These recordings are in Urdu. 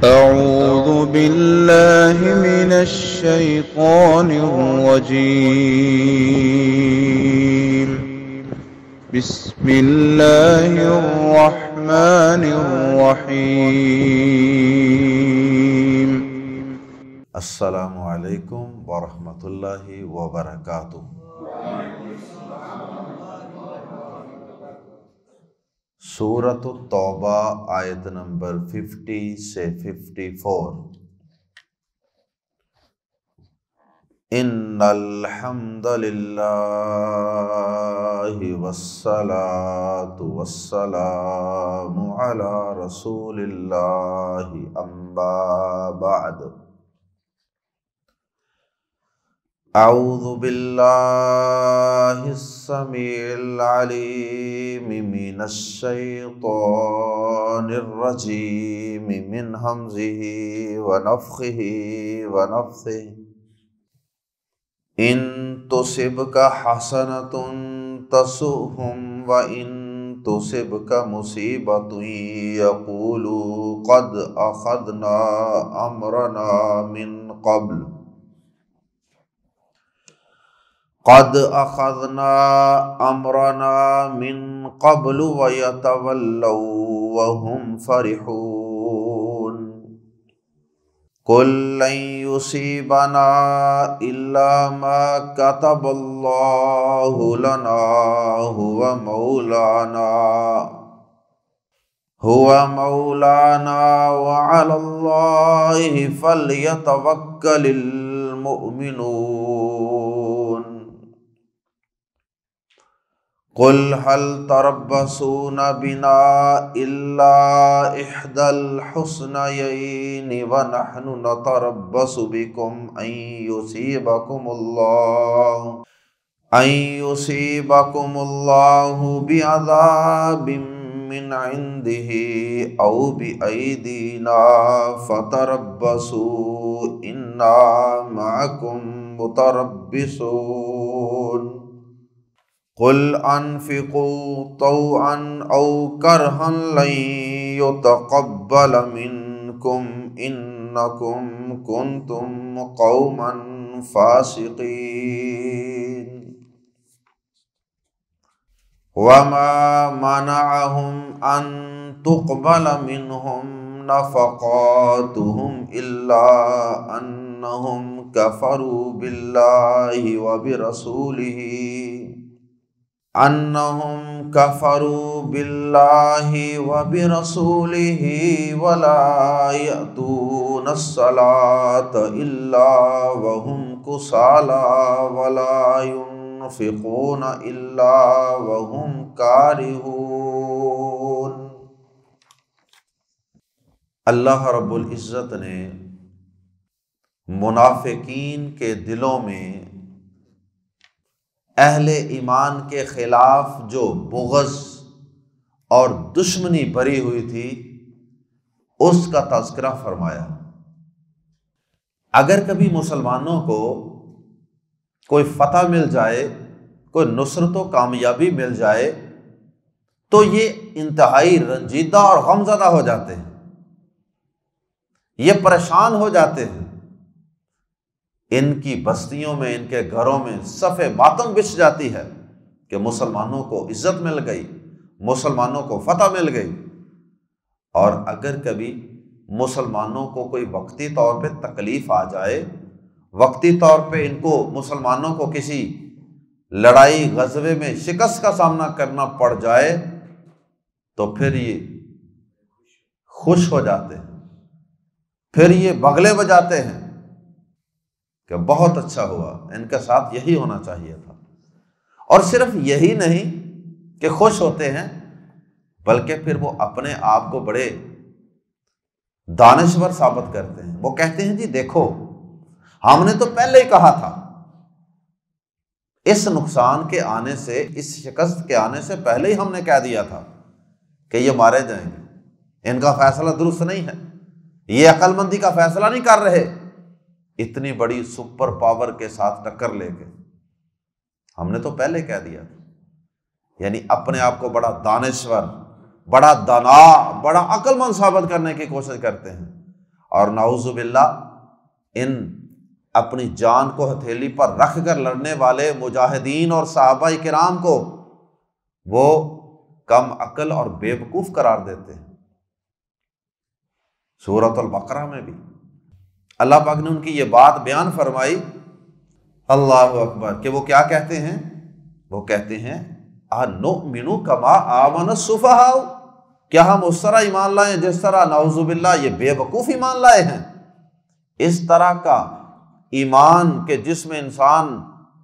أعوذ بالله من الشيطان الرجيم. بسم الله الرحمن الرحيم. السلام علیکم ورحمۃ اللہ وبرکاتہ۔ سورۃ التوبہ آیت نمبر 50 سے 54۔ ان الحمد للہ والصلاة والسلام علی رسول اللہ اما بعد۔ اعوذ باللہ السمیع العلیم من الشیطان الرجیم من ہمزہ ونفخہ ونفثہ۔ ان تصبک حسنۃ تسؤہم وان تصبک مصیبۃ یقولوا قد اخذنا امرنا من قبل وَيَتَوَلَّوْا وَهُمْ فَرِحُونَ۔ قُل لَّن يُصِيبَنَا إِلَّا مَا كَتَبَ اللَّهُ لَنَا هُوَ مولانا وعلى الله فليتوكل المؤمنون۔ قل هل تربصون بنا إلا إحدى الحسنيين ونحن نتربص بكم أن يصيبكم الله بعذاب من عنده أو بأيدينا فتربصوا إنا معكم متربصون۔ قل انفقوا طوعا او کرہا لن يتقبل منکم انکم کنتم قوما فاسقین۔ وما منعهم ان تقبل منهم نفقاتهم الا انهم كفروا بالله وبرسوله ولا يأتون الصلاة إلا وهم كسالى ولا ينفقون إلا وهم كارهون۔ اللہ رب العزت نے منافقین کے دلوں میں اہل ایمان کے خلاف جو بغض اور دشمنی بھری ہوئی تھی اس کا تذکرہ فرمایا۔ اگر کبھی مسلمانوں کو کوئی فتح مل جائے، کوئی نصرت و کامیابی مل جائے تو یہ انتہائی رنجیدہ اور غمزدہ ہو جاتے ہیں، یہ پریشان ہو جاتے ہیں۔ ان کی بستیوں میں، ان کے گھروں میں صف ماتم بچھ جاتی ہے کہ مسلمانوں کو عزت مل گئی، مسلمانوں کو فتح مل گئی۔ اور اگر کبھی مسلمانوں کو کوئی وقتی طور پہ تکلیف آ جائے، وقتی طور پہ ان کو مسلمانوں کو کسی لڑائی غزوے میں شکست کا سامنا کرنا پڑ جائے تو پھر یہ خوش ہو جاتے ہیں، پھر یہ بغلے بجاتے ہیں کہ بہت اچھا ہوا، ان کے ساتھ یہی ہونا چاہیے تھا۔ اور صرف یہی نہیں کہ خوش ہوتے ہیں، بلکہ پھر وہ اپنے آپ کو بڑے دانشور ثابت کرتے ہیں۔ وہ کہتے ہیں جی دیکھو، ہم نے تو پہلے ہی کہا تھا، اس نقصان کے آنے سے، اس شکست کے آنے سے پہلے ہی ہم نے کہہ دیا تھا کہ یہ مارے جائیں گے، ان کا فیصلہ درست نہیں ہے، یہ عقل مندی کا فیصلہ نہیں کر رہے، اتنی بڑی سپر پاور کے ساتھ ٹکر لے کے ہم نے تو پہلے کہہ دیا تھا۔ یعنی اپنے آپ کو بڑا دانشور، بڑا دانا، بڑا عقل مند ثابت کرنے کی کوشش کرتے ہیں، اور نعوذ باللہ ان اپنی جان کو ہتھیلی پر رکھ کر لڑنے والے مجاہدین اور صحابہ کرام کو وہ کم عقل اور بے وقوف قرار دیتے ہیں۔ سورۃ البقرہ میں بھی اللہ پاک نے ان کی یہ بات بیان فرمائی، اللہ اکبر، کہ وہ کیا کہتے ہیں؟ وہ کہتے ہیں اَنُؤْمِنُ كَمَا آمَنَ السُّفَهَاءُ، کیا ہم اس طرح ایمان لائیں جس طرح نعوذ باللہ یہ بے وقوف ایمان لائے ہیں؟ اس طرح کا ایمان کہ جس میں انسان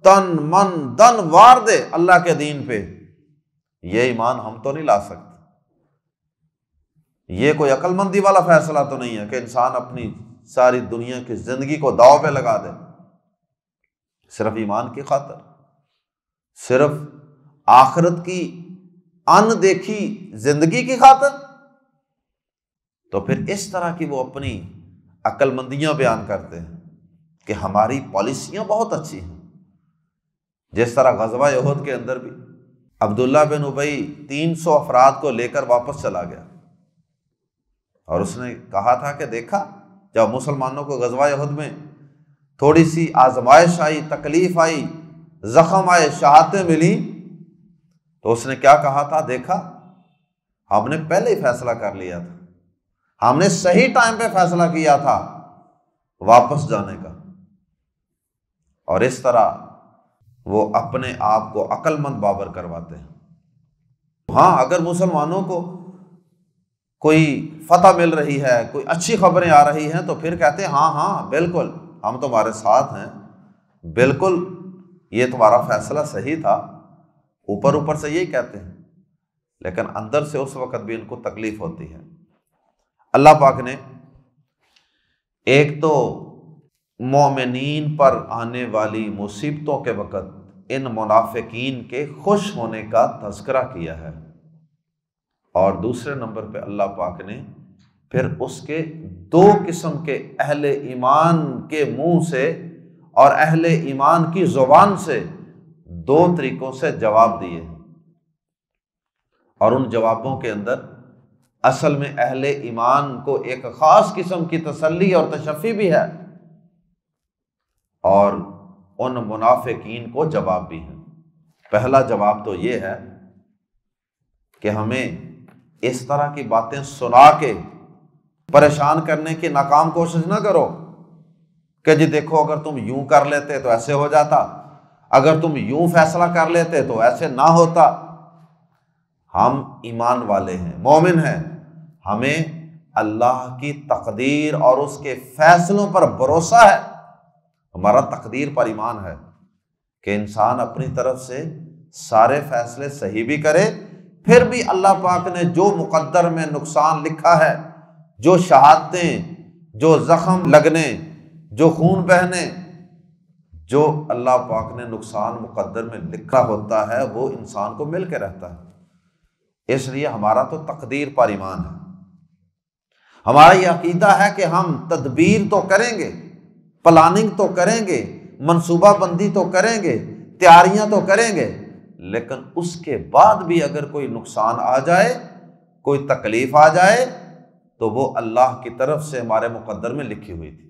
تن من دن وار دے اللہ کے دین پہ، یہ ایمان ہم تو نہیں لا سکتے۔ یہ کوئی عقل مندی والا فیصلہ تو نہیں ہے کہ انسان اپنی ساری دنیا کی زندگی کو داؤ پہ لگا دے صرف ایمان کی خاطر، صرف آخرت کی ان دیکھی زندگی کی خاطر۔ تو پھر اس طرح کی وہ اپنی عقل مندیاں بیان کرتے ہیں کہ ہماری پالیسیاں بہت اچھی ہیں۔ جس طرح غزوہ احد کے اندر بھی عبداللہ بن ابی 300 افراد کو لے کر واپس چلا گیا، اور اس نے کہا تھا کہ دیکھا جب مسلمانوں کو غزوہ احد میں تھوڑی سی آزمائش آئی، تکلیف آئی، زخم آئے، شہادتیں ملی، تو اس نے کیا کہا تھا؟ دیکھا ہم نے پہلے ہی فیصلہ کر لیا تھا، ہم نے صحیح ٹائم پہ فیصلہ کیا تھا واپس جانے کا۔ اور اس طرح وہ اپنے آپ کو عقل مند بابر کرواتے ہیں۔ ہاں اگر مسلمانوں کو کوئی فتح مل رہی ہے، کوئی اچھی خبریں آ رہی ہیں، تو پھر کہتے ہیں ہاں ہاں بالکل ہم تمہارے ساتھ ہیں، بالکل یہ تمہارا فیصلہ صحیح تھا، اوپر اوپر سے یہی کہتے ہیں، لیکن اندر سے اس وقت بھی ان کو تکلیف ہوتی ہے۔ اللہ پاک نے ایک تو مومنین پر آنے والی مصیبتوں کے وقت ان منافقین کے خوش ہونے کا تذکرہ کیا ہے، اور دوسرے نمبر پہ اللہ پاک نے پھر اس کے دو قسم کے اہل ایمان کے منہ سے اور اہل ایمان کی زبان سے دو طریقوں سے جواب دیے، اور ان جوابوں کے اندر اصل میں اہل ایمان کو ایک خاص قسم کی تسلی اور تشفی بھی ہے، اور ان منافقین کو جواب بھی ہے۔ پہلا جواب تو یہ ہے کہ ہمیں اس طرح کی باتیں سنا کے پریشان کرنے کی ناکام کوشش نہ کرو کہ جی دیکھو اگر تم یوں کر لیتے تو ایسے ہو جاتا، اگر تم یوں فیصلہ کر لیتے تو ایسے نہ ہوتا۔ ہم ایمان والے ہیں، مومن ہیں، ہمیں اللہ کی تقدیر اور اس کے فیصلوں پر بھروسہ ہے، ہمارا تقدیر پر ایمان ہے کہ انسان اپنی طرف سے سارے فیصلے صحیح بھی کرے، پھر بھی اللہ پاک نے جو مقدر میں نقصان لکھا ہے، جو شہادتیں، جو زخم لگنے، جو خون بہنے، جو اللہ پاک نے نقصان مقدر میں لکھا ہوتا ہے وہ انسان کو مل کے رہتا ہے۔ اس لیے ہمارا تو تقدیر پر ایمان ہے، ہمارا یہ عقیدہ ہے کہ ہم تدبیر تو کریں گے، پلاننگ تو کریں گے، منصوبہ بندی تو کریں گے، تیاریاں تو کریں گے، لیکن اس کے بعد بھی اگر کوئی نقصان آ جائے، کوئی تکلیف آ جائے، تو وہ اللہ کی طرف سے ہمارے مقدر میں لکھی ہوئی تھی،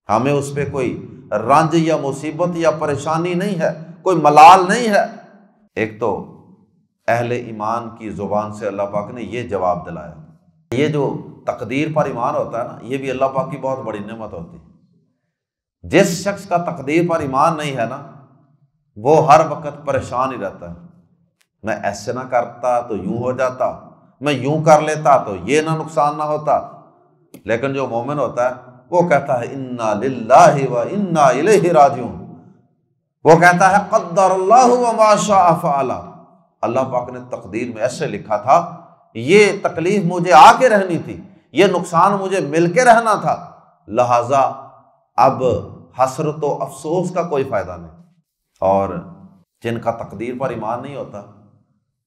ہمیں اس پہ کوئی رنج یا مصیبت یا پریشانی نہیں ہے، کوئی ملال نہیں ہے۔ ایک تو اہل ایمان کی زبان سے اللہ پاک نے یہ جواب دلایا۔ یہ جو تقدیر پر ایمان ہوتا ہے نا، یہ بھی اللہ پاک کی بہت بڑی نعمت ہوتی ہے۔ جس شخص کا تقدیر پر ایمان نہیں ہے نا، وہ ہر وقت پریشان ہی رہتا ہے، میں ایسے نہ کرتا تو یوں ہو جاتا، میں یوں کر لیتا تو یہ نہ نقصان نہ ہوتا۔ لیکن جو مومن ہوتا ہے وہ کہتا ہے انا للہ و انا الیہ راجعون، وہ کہتا ہے قدر اللہ وما شاء فعل، اللہ پاک نے تقدیر میں ایسے لکھا تھا، یہ تکلیف مجھے آ کے رہنی تھی، یہ نقصان مجھے مل کے رہنا تھا، لہذا اب حسرت و افسوس کا کوئی فائدہ نہیں۔ اور جن کا تقدیر پر ایمان نہیں ہوتا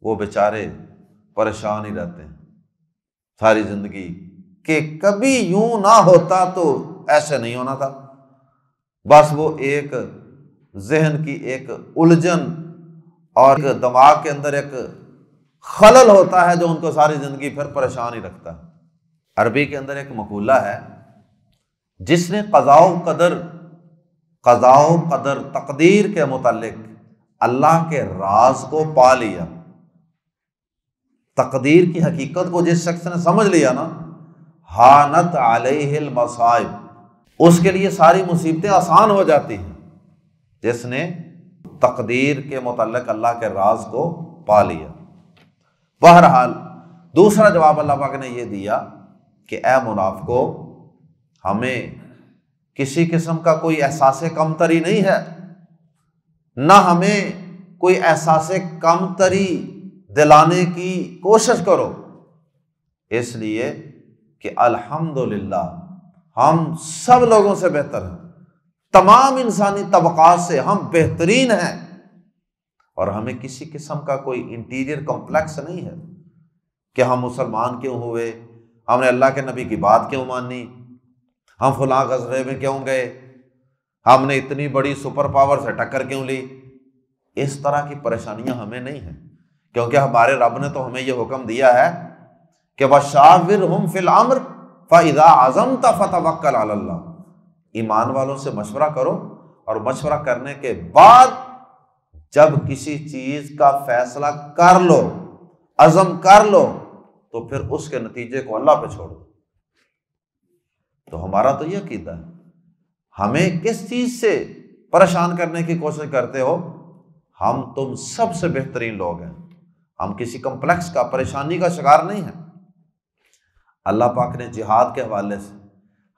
وہ بیچارے پریشان ہی رہتے ہیں ساری زندگی کہ کبھی یوں نہ ہوتا تو ایسے نہیں ہونا تھا، بس وہ ایک ذہن کی ایک الجھن اور دماغ کے اندر ایک خلل ہوتا ہے جو ان کو ساری زندگی پھر پریشان ہی رکھتا ہے۔ عربی کے اندر ایک مقولہ ہے جس نے قضاء و قدر تقدیر کے متعلق اللہ کے راز کو پا لیا، تقدیر کی حقیقت کو جس شخص نے سمجھ لیا نا، ہانت علیہ المصائب، اس کے لیے ساری مصیبتیں آسان ہو جاتی ہیں، جس نے تقدیر کے متعلق اللہ کے راز کو پا لیا۔ بہرحال دوسرا جواب اللہ پاک نے یہ دیا کہ اے منافقو، ہمیں کسی قسم کا کوئی احساس کمتری نہیں ہے، نہ ہمیں کوئی احساس کمتری دلانے کی کوشش کرو، اس لیے کہ الحمدللہ ہم سب لوگوں سے بہتر ہیں، تمام انسانی طبقات سے ہم بہترین ہیں، اور ہمیں کسی قسم کا کوئی انٹیریئر کمپلیکس نہیں ہے کہ ہم مسلمان کیوں ہوئے، ہم نے اللہ کے نبی کی بات کیوں مانی، ہم فلاں غزوے میں کیوں گئے، ہم نے اتنی بڑی سپر پاور سے ٹکر کیوں لی۔ اس طرح کی پریشانیاں ہمیں نہیں ہیں، کیونکہ ہمارے رب نے تو ہمیں یہ حکم دیا ہے کہ وَشَاوِرْهُمْ فِي الْأَمْرِ فَإِذَا عَزَمْتَ فَتَوَكَّلْ عَلَى اللَّهِ، ایمان والوں سے مشورہ کرو، اور مشورہ کرنے کے بعد جب کسی چیز کا فیصلہ کر لو، عزم کر لو، تو پھر اس کے نتیجے کو اللہ پہ چھوڑو۔ تو ہمارا تو یہ عقیدہ ہے، ہمیں کس چیز سے پریشان کرنے کی کوشش کرتے ہو؟ ہم تم سب سے بہترین لوگ ہیں، ہم کسی کمپلیکس کا، پریشانی کا شکار نہیں ہیں۔ اللہ پاک نے جہاد کے حوالے سے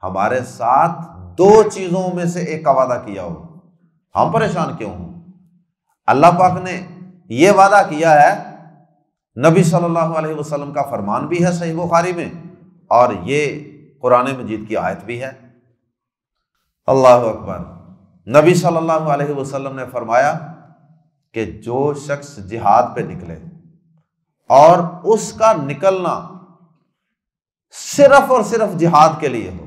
ہمارے ساتھ دو چیزوں میں سے ایک کا وعدہ کیا ہو، ہم پریشان کیوں ہوں؟ اللہ پاک نے یہ وعدہ کیا ہے، نبی صلی اللہ علیہ وسلم کا فرمان بھی ہے صحیح بخاری میں، اور یہ قرآن مجید کی آیت بھی ہے۔ اللہ اکبر۔ نبی صلی اللہ علیہ وسلم نے فرمایا کہ جو شخص جہاد پہ نکلے اور اس کا نکلنا صرف اور صرف جہاد کے لیے ہو،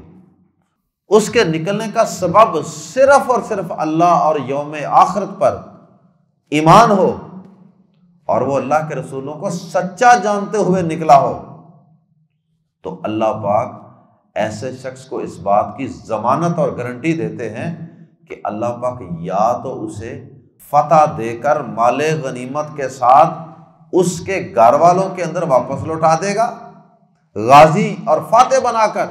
اس کے نکلنے کا سبب صرف اور صرف اللہ اور یوم آخرت پر ایمان ہو، اور وہ اللہ کے رسولوں کو سچا جانتے ہوئے نکلا ہو، تو اللہ پاک ایسے شخص کو اس بات کی ضمانت اور گارنٹی دیتے ہیں کہ اللہ پاک یا تو اسے فتح دے کر مال غنیمت کے ساتھ اس کے گھر والوں کے اندر واپس لوٹا دے گا، غازی اور فاتح بنا کر،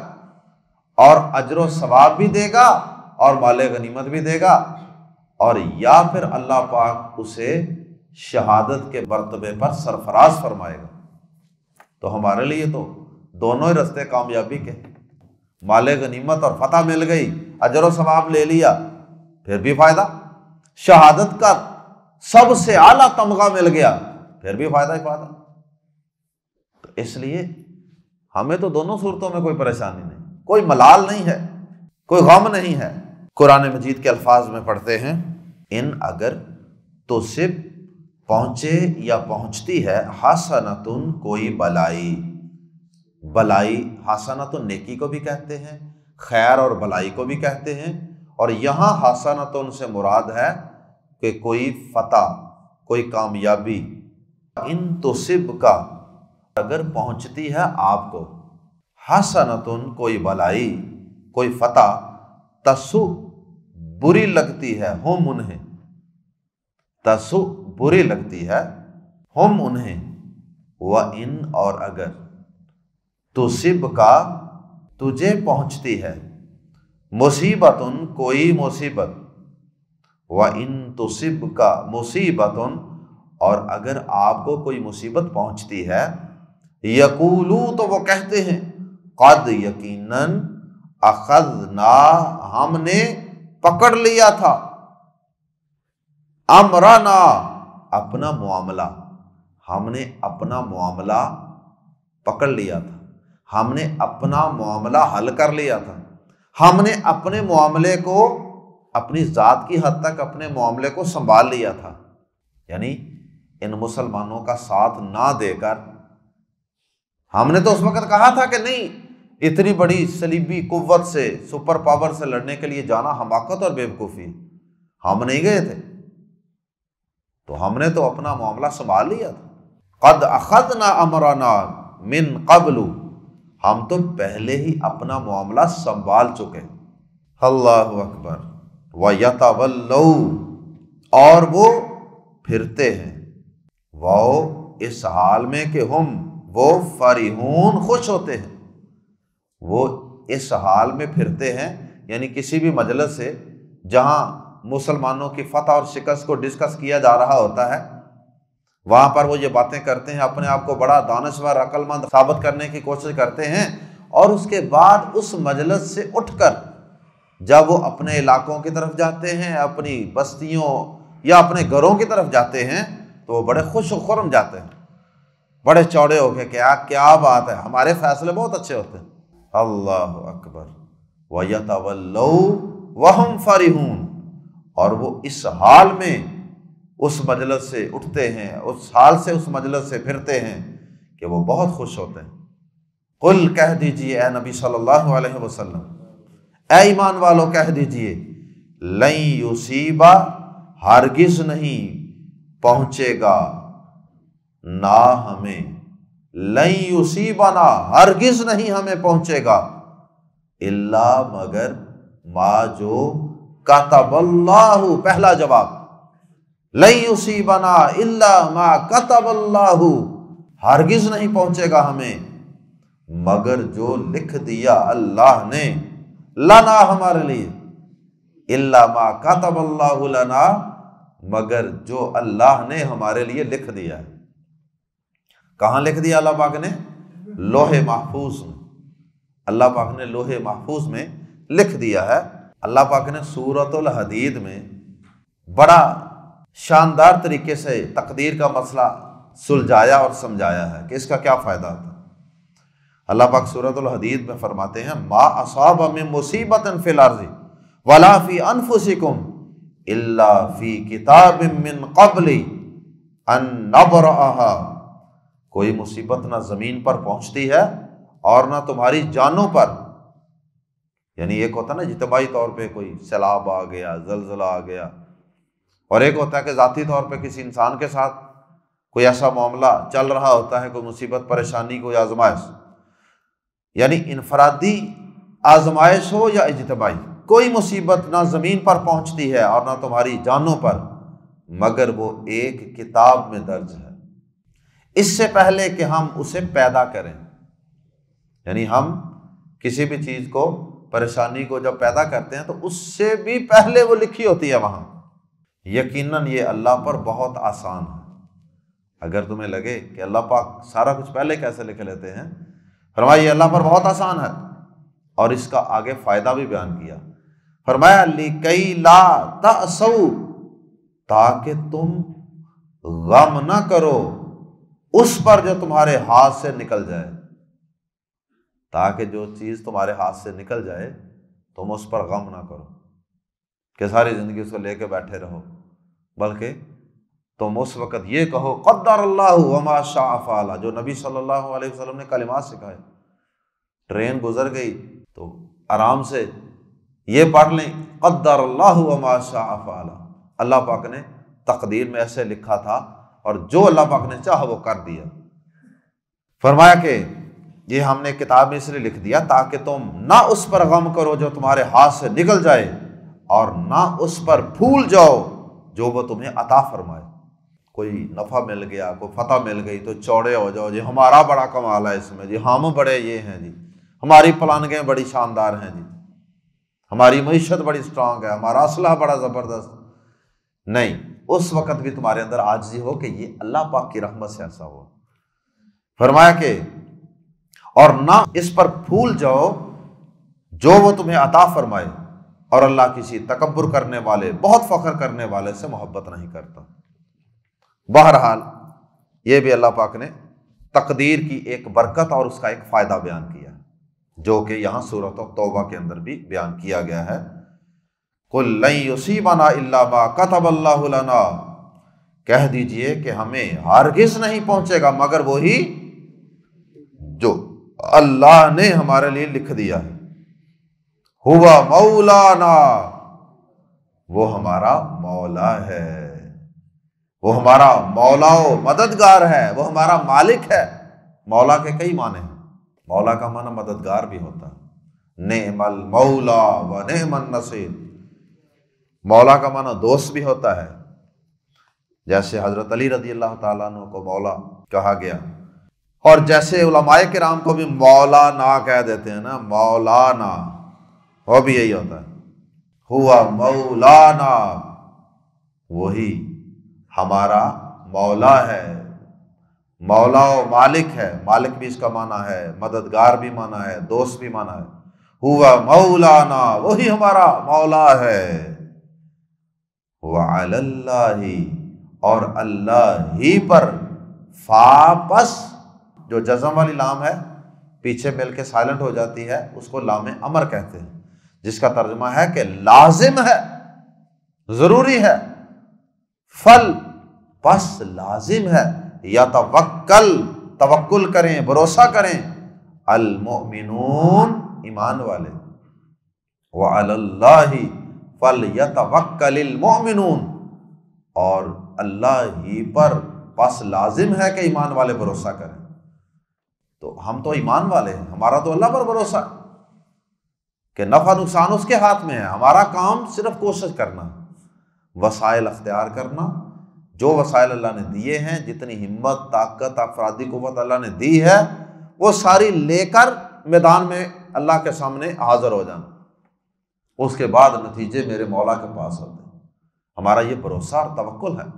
اور اجر و ثواب بھی دے گا اور مال غنیمت بھی دے گا، اور یا پھر اللہ پاک اسے شہادت کے مرتبے پر سرفراز فرمائے گا۔ تو ہمارے لیے تو دونوں ہی راستے کامیابی کے، مال غنیمت اور فتح مل گئی، اجر و ثواب لے لیا، پھر بھی فائدہ، شہادت کا سب سے اعلیٰ تمغہ مل گیا، پھر بھی فائدہ ہی فائدہ۔ تو اس لیے ہمیں تو دونوں صورتوں میں کوئی پریشانی نہیں، کوئی ملال نہیں ہے، کوئی غم نہیں ہے۔ قرآن مجید کے الفاظ میں پڑھتے ہیں، ان اگر تو صرف پہنچے یا پہنچتی ہے حسنتن کوئی بلائی، بلائی حسنتن نیکی کو بھی کہتے ہیں، خیر اور بلائی کو بھی کہتے ہیں، اور یہاں حسنتن سے مراد ہے کہ کوئی فتح، کوئی کامیابی، ان تصب کا اگر پہنچتی ہے آپ کو، حسنتن کوئی بلائی، کوئی فتح، تسو بری لگتی ہے ہم انہیں، تسو بری لگتی ہے ہم انہیں، وَإِنْ اور اگر تصب کا تجھے پہنچتی ہے، مصیبتن کوئی مصیبت، وَإِنْ تصب کا مصیبتن اور اگر آپ کو کوئی مصیبت پہنچتی ہے، یقولو تو وہ کہتے ہیں، قد یقیناً اخذنا ہم نے پکڑ لیا تھا، امرنا اپنا معاملہ، ہم نے اپنا معاملہ پکڑ لیا تھا، ہم نے اپنا معاملہ حل کر لیا تھا، ہم نے اپنے معاملے کو، اپنی ذات کی حد تک اپنے معاملے کو سنبھال لیا تھا، یعنی ان مسلمانوں کا ساتھ نہ دے کر، ہم نے تو اس وقت کہا تھا کہ نہیں، اتنی بڑی صلیبی قوت سے، سپر پاور سے لڑنے کے لیے جانا حماقت اور بیوقوفی، ہم نہیں گئے تھے، تو ہم نے تو اپنا معاملہ سنبھال لیا تھا۔ قد اخذنا امرنا من قبل، ہم تو پہلے ہی اپنا معاملہ سنبھال چکے، اللہ اکبر۔ وَيَتَوَلَّوْا، اور وہ پھرتے ہیں، وہ اس حال میں کہ وہ فرحون، خوش ہوتے ہیں۔ وہ اس حال میں پھرتے ہیں، یعنی کسی بھی مجلس سے جہاں مسلمانوں کی فتح اور شکست کو ڈسکس کیا جا رہا ہوتا ہے، وہاں پر وہ یہ باتیں کرتے ہیں، اپنے آپ کو بڑا دانشور عقل مند ثابت کرنے کی کوشش کرتے ہیں، اور اس کے بعد اس مجلس سے اٹھ کر جب وہ اپنے علاقوں کی طرف جاتے ہیں، اپنی بستیوں یا اپنے گھروں کی طرف جاتے ہیں، تو وہ بڑے خوش و خرم جاتے ہیں، بڑے چوڑے ہو کے، کیا بات ہے، ہمارے فیصلے بہت اچھے ہوتے ہیں۔ اللہ اکبر۔ وَيَتَوَلَّوْا وَهُمْ فَرِحُونَ، اور وہ اس حال میں اس مجلس سے اٹھتے ہیں، اس حال سے اس مجلس سے پھرتے ہیں کہ وہ بہت خوش ہوتے ہیں۔ قل، کہہ دیجئے اے نبی صلی اللہ علیہ وسلم، اے ایمان والو کہہ دیجئے، لن یصیبا، ہرگز نہیں پہنچے گا نہ ہمیں، لن یصیبنا، ہرگز نہیں ہمیں پہنچے گا، الا مگر ما جو کتب اللہ، پہلا جواب، لن یصیبنا الا ما کتب اللہ، ہرگز نہیں پہنچے گا ہمیں مگر جو لکھ دیا اللہ نے، لنا، ہمارے لیے، الا ما کتب اللہ لنا، مگر جو اللہ نے ہمارے لیے لکھ دیا ہے۔ کہاں لکھ دیا اللہ پاک نے؟ لوح محفوظ میں، اللہ پاک نے لوح محفوظ میں لکھ دیا ہے۔ اللہ پاک نے سورۃ الحدید میں بڑا شاندار طریقے سے تقدیر کا مسئلہ سلجھایا اور سمجھایا ہے کہ اس کا کیا فائدہ ہوتا ہے۔ اللہ پاک سورۃ الحدید میں فرماتے ہیں، ما اصاب من مصیبت فی الارض ولا فی انفسکم الا فی کتاب من قبل ان نبرأها، کوئی مصیبت نہ زمین پر پہنچتی ہے اور نہ تمہاری جانوں پر، یعنی ایک ہوتا ہے نا اجتماعی طور پہ کوئی سیلاب آ گیا، زلزلہ آ گیا، اور ایک ہوتا ہے کہ ذاتی طور پہ کسی انسان کے ساتھ کوئی ایسا معاملہ چل رہا ہوتا ہے، کوئی مصیبت، پریشانی، کوئی آزمائش، یعنی انفرادی آزمائش ہو یا اجتماعی، کوئی مصیبت نہ زمین پر پہنچتی ہے اور نہ تمہاری جانوں پر مگر وہ ایک کتاب میں درج ہے، اس سے پہلے کہ ہم اسے پیدا کریں۔ یعنی ہم کسی بھی چیز کو، پریشانی کو جب پیدا کرتے ہیں تو اس سے بھی پہلے وہ لکھی ہوتی ہے وہاں۔ یقیناً یہ اللہ پر بہت آسان ہے۔ اگر تمہیں لگے کہ اللہ پاک سارا کچھ پہلے کیسے لکھ لیتے ہیں، فرمایا یہ اللہ پر بہت آسان ہے، اور اس کا آگے فائدہ بھی بیان کیا۔ فرمایا لِكَيْ لَا تَأْسَوْا، تاکہ تم غم نہ کرو اس پر جو تمہارے ہاتھ سے نکل جائے، تاکہ جو چیز تمہارے ہاتھ سے نکل جائے تم اس پر غم نہ کرو کہ ساری زندگی اس کو لے کے بیٹھے رہو، بلکہ تم اس وقت یہ کہو قدر اللہ وما شاء فعل، جو نبی صلی اللہ علیہ وسلم نے کلمات سکھائے۔ ٹرین گزر گئی تو آرام سے یہ پڑھ لیں قدر اللہ وما شاء فعل، اللہ پاک نے تقدیر میں ایسے لکھا تھا اور جو اللہ پاک نے چاہا وہ کر دیا۔ فرمایا کہ یہ ہم نے کتاب میں اس لیے لکھ دیا تاکہ تم نہ اس پر غم کرو جو تمہارے ہاتھ سے نکل جائے، اور نہ اس پر پھول جاؤ جو وہ تمہیں عطا فرمائے۔ کوئی نفع مل گیا، کوئی فتح مل گئی تو چوڑے ہو جاؤ، جی ہمارا بڑا کمال ہے اس میں، جی ہم بڑے یہ ہیں، جی ہماری پلانگیں بڑی شاندار ہیں، جی ہماری معیشت بڑی اسٹرانگ ہے، ہمارا اسلحہ بڑا زبردست۔ نہیں، اس وقت بھی تمہارے اندر عاجزی ہو کہ یہ اللہ پاک کی رحمت سے ایسا ہوا۔ فرمایا کہ اور نہ اس پر پھول جاؤ جو وہ تمہیں عطا فرمائے، اور اللہ کسی تکبر کرنے والے، بہت فخر کرنے والے سے محبت نہیں کرتا۔ بہرحال یہ بھی اللہ پاک نے تقدیر کی ایک برکت اور اس کا ایک فائدہ بیان کیا، جو کہ یہاں سورۃ توبہ کے اندر بھی بیان کیا گیا ہے۔ قُل لَن يُصِيبَنَا إِلَّا مَا كَتَبَ اللَّهُ لَنَا، کہہ دیجئے کہ ہمیں ہرگز نہیں پہنچے گا مگر وہی جو اللہ نے ہمارے لیے لکھ دیا ہے۔ ہوا مولانا، وہ ہمارا مولا ہے، وہ ہمارا مولا و مددگار ہے، وہ ہمارا مالک ہے۔ مولا کے کئی معنی ہیں، مولا کا معنی مددگار بھی ہوتا ہے، نعم المولا و نعم النصیر۔ مولا کا معنی دوست بھی ہوتا ہے، جیسے حضرت علی رضی اللہ تعالیٰ عنہ کو مولا کہا گیا، اور جیسے علماء کرام کو بھی مولانا کہہ دیتے ہیں نا، مولانا، وہ بھی یہی ہوتا ہے، ہوا مولانا، وہی ہمارا مولا ہے۔ مولا و مالک ہے، مالک بھی اس کا معنی ہے، مددگار بھی معنی ہے، دوست بھی معنی ہے۔ ہوا مولانا، وہی ہمارا مولا ہے۔ وعلی اللہ، اور اللہ ہی پر، فا پس جو جزم والی لام ہے پیچھے مل کے سائلنٹ ہو جاتی ہے، اس کو لام امر کہتے ہیں، جس کا ترجمہ ہے کہ لازم ہے، ضروری ہے۔ فل، پس لازم ہے، یتوکل، توکل کریں، بھروسہ کریں، المؤمنون، ایمان والے، وعلی اللہ فلیتوکل المؤمنون، اور اللہ ہی پر پس لازم ہے کہ ایمان والے بھروسہ کریں۔ تو ہم تو ایمان والے ہیں، ہمارا تو اللہ پر بھروسہ ہے کہ نفع نقصان اس کے ہاتھ میں ہے، ہمارا کام صرف کوشش کرنا، وسائل اختیار کرنا، جو وسائل اللہ نے دیے ہیں، جتنی ہمت، طاقت، افرادی قوت اللہ نے دی ہے، وہ ساری لے کر میدان میں اللہ کے سامنے حاضر ہو جانا، اس کے بعد نتیجے میرے مولا کے پاس ہوتے ہیں۔ ہمارا یہ بھروسہ اور توکل ہے۔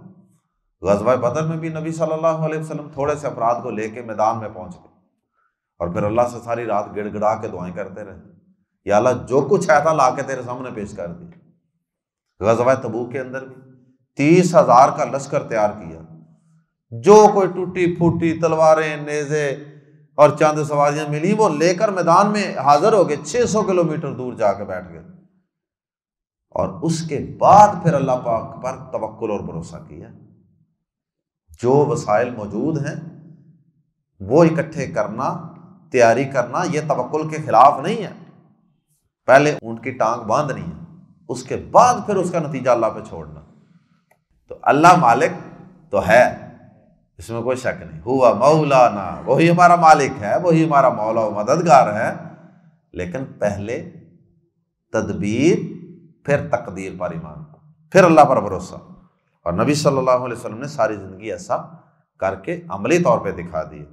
غزوہ بدر میں بھی نبی صلی اللہ علیہ وسلم تھوڑے سے افراد کو لے کے میدان میں پہنچ گئے، اور پھر اللہ سے ساری رات گڑ گڑا کے دعائیں کرتے رہے، یا اللہ جو کچھ ہے تھا لا کے تیرے سامنے پیش کر دیا۔ غزوہ تبوک کے اندر بھی 30,000 کا لشکر تیار کیا، جو کوئی ٹوٹی پھوٹی تلواریں، نیزے اور چاند سواریاں ملی وہ لے کر میدان میں حاضر ہو گئے، 600 کلومیٹر دور جا کے بیٹھ گئے، اور اس کے بعد پھر اللہ پاک پر توکل اور بھروسہ کیا۔ جو وسائل موجود ہیں وہ اکٹھے کرنا، تیاری کرنا، یہ توکل کے خلاف نہیں ہے۔ پہلے اونٹ کی ٹانگ باندھنی ہے، اس کے بعد پھر اس کا نتیجہ اللہ پہ چھوڑنا۔ تو اللہ مالک تو ہے، اس میں کوئی شک نہیں، ہوا مولانا، وہی ہمارا مالک ہے، وہی ہمارا مولا و مددگار ہے، لیکن پہلے تدبیر، پھر تقدیر پر ایمان، پھر اللہ پر بھروسہ۔ اور نبی صلی اللہ علیہ وسلم نے ساری زندگی ایسا کر کے عملی طور پہ دکھا دیے۔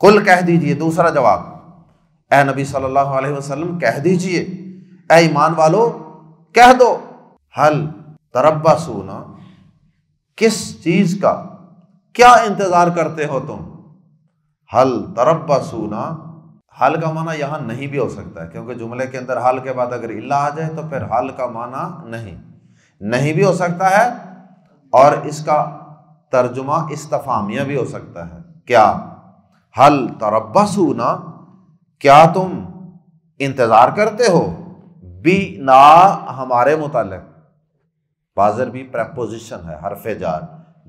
قل، کہہ دیجئے، دوسرا جواب، اے نبی صلی اللہ علیہ وسلم کہہ دیجئے، اے ایمان والو کہہ دو، حل تربصون، کس چیز کا، کیا انتظار کرتے ہو تم؟ حل تربصون، حل کا معنی یہاں نہیں بھی ہو سکتا ہے، کیونکہ جملے کے اندر حل کے بعد اگر الا آ جائے تو پھر حل کا معنی نہیں بھی ہو سکتا ہے، اور اس کا ترجمہ استفہامیہ بھی ہو سکتا ہے۔ کیا؟ حل تربصون، کیا تم انتظار کرتے ہو، بی نا، ہمارے متعلق، بازر بھی پریپوزیشن ہے، حرف جار،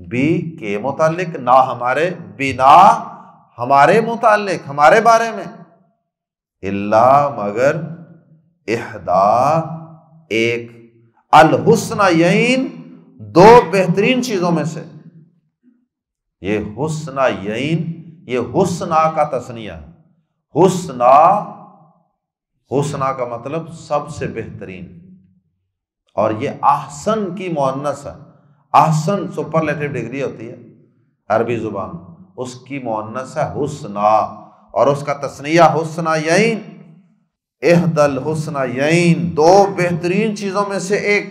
بی کے متعلق، نا ہمارے، بنا ہمارے متعلق، ہمارے بارے میں، اللہ مگر، احدا ایک، الحسنیین دو بہترین چیزوں میں سے۔ یہ حسنیین، یہ حسنا کا تثنیہ ہے، حسنا کا مطلب سب سے بہترین، اور یہ احسن کی مؤنث ہے، احسن سپرلیٹو ڈگری ہوتی ہے عربی زبان، اس کی مؤنث ہے حسنا، اور اس کا تثنیہ حسنیین، احد الحسنیین، دو بہترین چیزوں میں سے ایک۔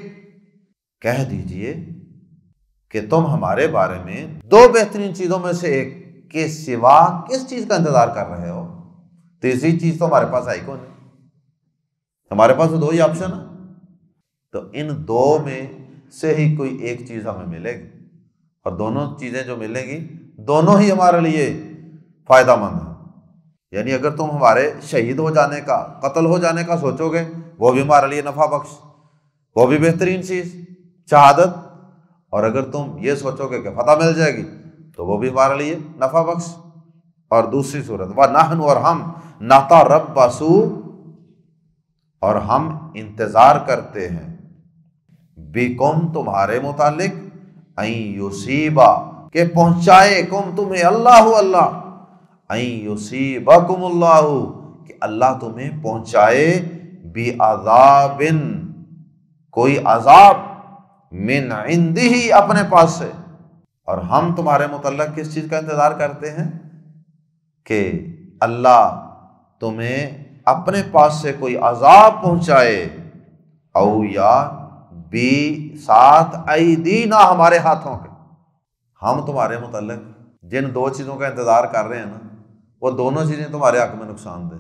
کہہ دیجئے کہ تم ہمارے بارے میں دو بہترین چیزوں میں سے ایک کے سوا کس چیز کا انتظار کر رہے ہو؟ تیسری چیز تو ہمارے پاس آئی کون ہے؟ ہمارے پاس تو دو ہی آپشن ہے، تو ان دو میں سے ہی کوئی ایک چیز ہمیں ملے گی، اور دونوں چیزیں جو ملیں گی دونوں ہی ہمارے لیے فائدہ مند ہیں۔ یعنی اگر تم ہمارے شہید ہو جانے کا، قتل ہو جانے کا سوچو گے، وہ بھی ہمارے لیے نفع بخش، وہ بھی بہترین چیز، شہادت، اور اگر تم یہ سوچو گے کہ فتح مل جائے گی تو وہ بھی ہمارے لیے نفع بخش۔ اور دوسری صورت، وَنَحْنُ، اور ہم، نَتَرَبَّصُ، اور ہم انتظار کرتے ہیں، بِكُمْ، تمہارے متعلق، اَن يُصِيبَ، کہ پہنچائے، کم تمہیں، اللہ، ان یصیبکم اللہ، کہ اللہ تمہیں پہنچائے بعذاب، کوئی عذاب، من عندہ، اپنے پاس سے۔ اور ہم تمہارے متعلق کس چیز کا انتظار کرتے ہیں؟ کہ اللہ تمہیں اپنے پاس سے کوئی عذاب پہنچائے، او یا بھی ساتھ ایدینا، ہمارے ہاتھوں کے۔ ہم تمہارے متعلق جن دو چیزوں کا انتظار کر رہے ہیں نا، وہ دونوں چیزیں تمہارے حق میں نقصان دہ۔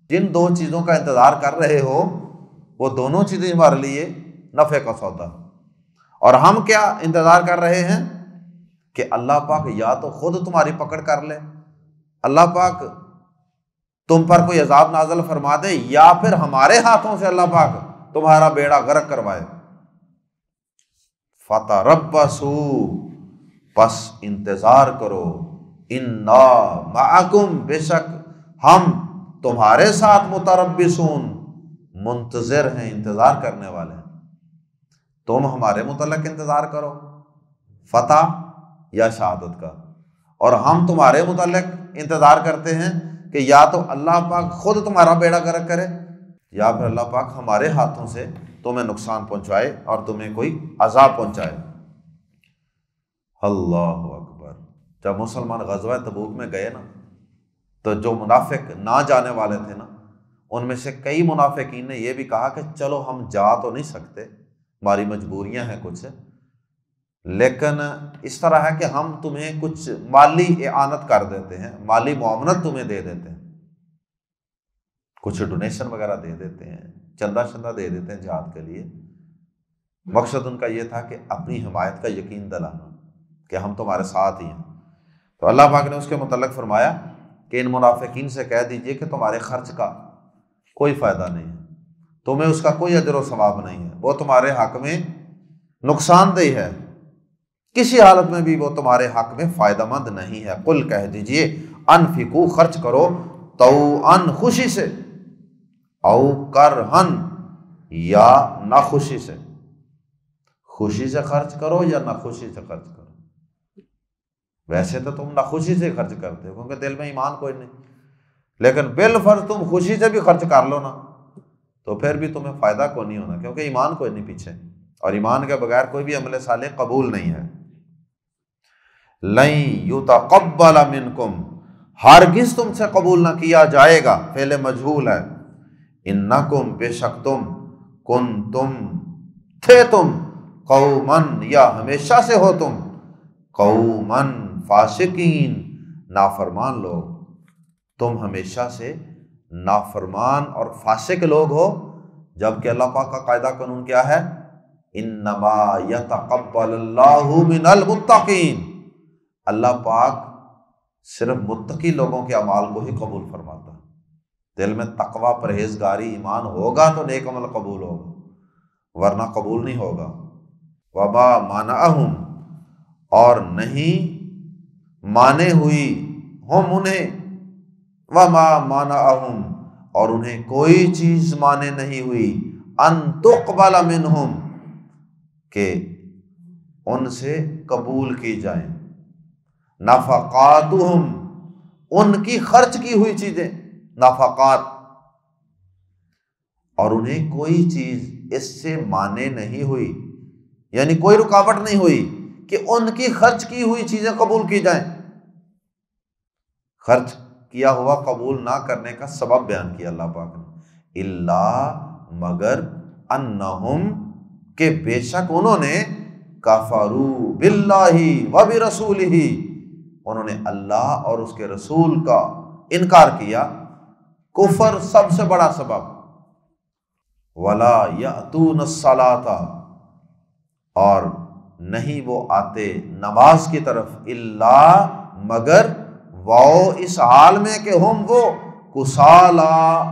جن دو چیزوں کا انتظار کر رہے ہو وہ دونوں چیزیں ہمارے لیے نفع کا سودا۔ اور ہم کیا انتظار کر رہے ہیں؟ کہ اللہ پاک یا تو خود تمہاری پکڑ کر لے، اللہ پاک تم پر کوئی عذاب نازل فرما دے، یا پھر ہمارے ہاتھوں سے اللہ پاک تمہارا بیڑا غرق کروائے۔ فتربصوا، پس انتظار کرو، انا معکم، بے شک ہم تمہارے ساتھ متربصون، منتظر ہیں، انتظار کرنے والے ہیں۔ تم ہمارے متعلق انتظار کرو فتح یا شہادت کا، اور ہم تمہارے متعلق انتظار کرتے ہیں کہ یا تو اللہ پاک خود تمہارا بیڑا غرق کرے، یا پھر اللہ پاک ہمارے ہاتھوں سے تمہیں نقصان پہنچائے اور تمہیں کوئی عذاب پہنچائے۔ اللہ اکبر۔ جب مسلمان غزوہ تبوک میں گئے نا، تو جو منافق نہ جانے والے تھے نا، ان میں سے کئی منافقین نے یہ بھی کہا کہ چلو ہم جا تو نہیں سکتے، ہماری مجبوریاں ہیں کچھ، لیکن اس طرح ہے کہ ہم تمہیں کچھ مالی اعانت کر دیتے ہیں، مالی معاونت تمہیں دے دیتے ہیں، کچھ ڈونیشن وغیرہ دے دیتے ہیں، چندہ شندہ دے دیتے ہیں جہاد کے لیے۔ مقصد ان کا یہ تھا کہ اپنی حمایت کا یقین دلانا کہ ہم تمہارے ساتھ ہی ہیں۔ تو اللہ پاک نے اس کے متعلق فرمایا کہ ان منافقین سے کہہ دیجئے کہ تمہارے خرچ کا کوئی فائدہ نہیں ہے، تمہیں اس کا کوئی اجر و ثواب نہیں ہے، وہ تمہارے حق میں نقصان دہ ہے، کسی حالت میں بھی وہ تمہارے حق میں فائدہ مند نہیں ہے۔ قل، کہہ دیجئے، انفقوا، خرچ کرو، طوعاً، خوشی سے، او کرہن، یا ناخوشی سے۔ خوشی سے خرچ کرو یا ناخوشی سے خرچ کرو۔ ویسے تو تم ناخوشی سے خرچ کرتے ہو کیونکہ دل میں ایمان کوئی نہیں، لیکن بالفرض تم خوشی سے بھی خرچ کر لو نا، تو پھر بھی تمہیں فائدہ کوئی نہیں ہونا، کیونکہ ایمان کوئی نہیں پیچھے، اور ایمان کے بغیر کوئی بھی عمل صالح قبول نہیں ہے۔ لن یتقبل منکم، ہرگز تم سے قبول نہ کیا جائے گا، فعل مجہول ہے، انکم، بے شک تم، کنتم، تھے تم، قومن، یا ہمیشہ سے ہو تم، قومن، فاسقین، نافرمان لوگ، تم ہمیشہ سے نافرمان اور فاسق لوگ ہو، جبکہ اللہ پاک کا قاعدہ قانون کیا ہے؟ انما یتقبل اللہ من المتقین، اللہ پاک صرف متقی لوگوں کے اعمال کو ہی قبول فرماتا ہے۔ دل میں تقوی، پرہیزگاری، ایمان ہوگا تو نیک عمل قبول ہوگا، ورنہ قبول نہیں ہوگا۔ وما منعہم، اور نہیں مانے ہوئی ہم انہیں، وما منعہم، اور انہیں کوئی چیز مانے نہیں ہوئی، ان تقبل منہم، کہ ان سے قبول کی جائیں، نفقاتہم، ان کی خرچ کی ہوئی چیزیں، نفقات، اور انہیں کوئی چیز اس سے مانے نہیں ہوئی، یعنی کوئی رکاوٹ نہیں ہوئی کہ ان کی خرچ کی ہوئی چیزیں قبول کی جائیں۔ خرچ کیا ہوا قبول نہ کرنے کا سبب بیان کیا اللہ پاک نے، الا، مگر، انہم، کہ بے شک انہوں نے، کفروا باللہ وبرسولہ، انہوں نے اللہ اور اس کے رسول کا انکار کیا، کفر سب سے بڑا سبب، ولا یأتون الصلاۃ، اور نہیں وہ آتے نماز کی طرف، الا، مگر، وہ اس حال میں کہ ہم وہ کسالا،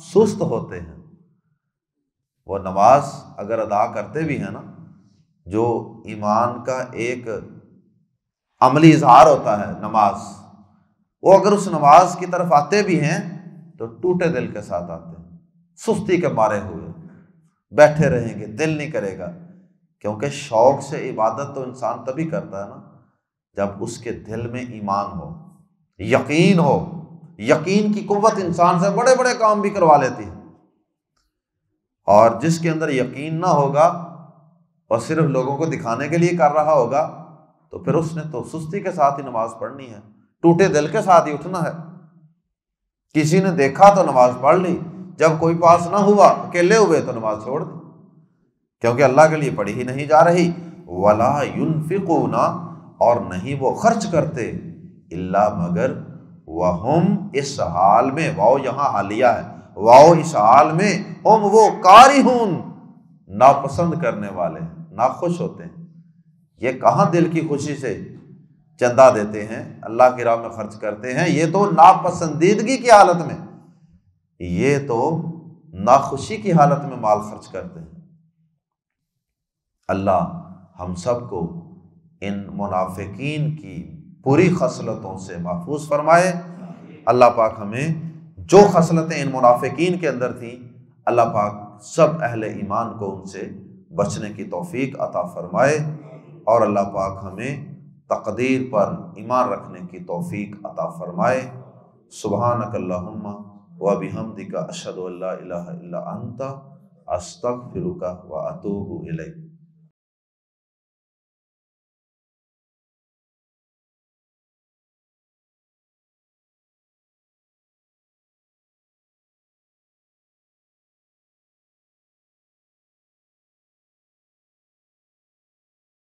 سست ہوتے ہیں۔ وہ نماز اگر ادا کرتے بھی ہیں نا، جو ایمان کا ایک عملی اظہار ہوتا ہے نماز، وہ اگر اس نماز کی طرف آتے بھی ہیں تو ٹوٹے دل کے ساتھ آتے ہیں، سستی کے مارے ہوئے، بیٹھے رہیں گے، دل نہیں کرے گا، کیونکہ شوق سے عبادت تو انسان تبھی کرتا ہے نا جب اس کے دل میں ایمان ہو، یقین ہو، یقین کی قوت انسان سے بڑے بڑے کام بھی کروا لیتی ہے، اور جس کے اندر یقین نہ ہوگا اور صرف لوگوں کو دکھانے کے لیے کر رہا ہوگا تو پھر اس نے تو سستی کے ساتھ ہی نماز پڑھنی ہے، ٹوٹے دل کے ساتھ ہی اٹھنا ہے۔ کسی نے دیکھا تو نماز پڑھ لی، جب کوئی پاس نہ ہوا، اکیلے ہوئے تو نماز چھوڑ دی، کیونکہ اللہ کے لیے پڑھی ہی نہیں جا رہی۔ وَلَا يُنْفِقُونَ، اور نہیں وہ خرچ کرتے، الا مگر، وَهُمْ، اس حال میں، واؤ یہاں حالیہ ہے، واؤ اس حال میں، ہم وہ کارہون، ناپسند کرنے والے ہیں، ناخوش ہوتے ہیں۔ یہ کہاں دل کی خوشی سے چندہ دیتے ہیں، اللہ کی راہ میں خرچ کرتے ہیں، یہ تو ناپسندیدگی کی حالت میں، یہ تو ناخوشی کی حالت میں مال خرچ کرتے ہیں۔ اللہ ہم سب کو ان منافقین کی بری خصلتوں سے محفوظ فرمائے۔ اللہ پاک ہمیں جو خصلتیں ان منافقین کے اندر تھیں، اللہ پاک سب اہل ایمان کو ان سے بچنے کی توفیق عطا فرمائے، اور اللہ پاک ہمیں تقدیر پر ایمان رکھنے کی توفیق عطا فرمائے۔ سبحانک اللہم و بحمدک، اشہد ان لا الہ الا انت، استغفرک و اتوب الیک۔